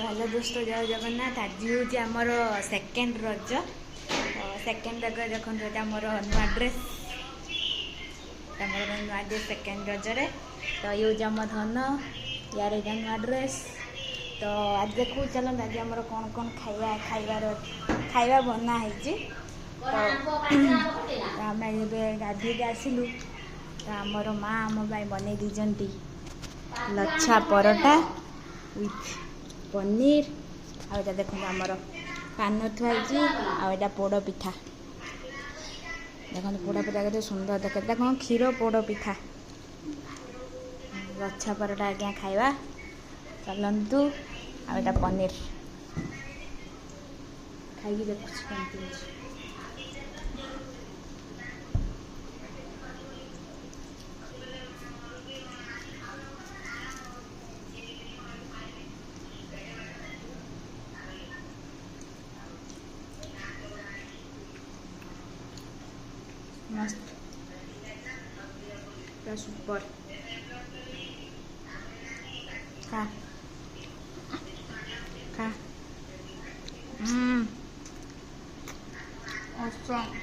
Hello दोस्तों, जय जगन्नाथ। आज हूँ आमर सेकेंड रज। सेकेंड रज देखो आमर नुआ ड्रेस नुआ ड्रेस सेकेंड रजरे। तो ये हूँ आम धन यार नुआ ड्रेस। तो आज देखू चलो आज आम कौन कौन खाइबा बनाई। तो आम गाधे आसलु। तो आमर माँ आम बन दीजती लच्छा परोटा विथ पनीर। आटा देखो आमर पान थुआई आटा पोड़ पिठा। देखो पोड़ पिठा के सुंदर देखे देख क्षीर पोड़ पिठा लच्छा परोटा आज्ञा खाइबा। चलतु आटा पनीर खाई देखुँ मस्त पूरा सुपर। खा खा। awesome।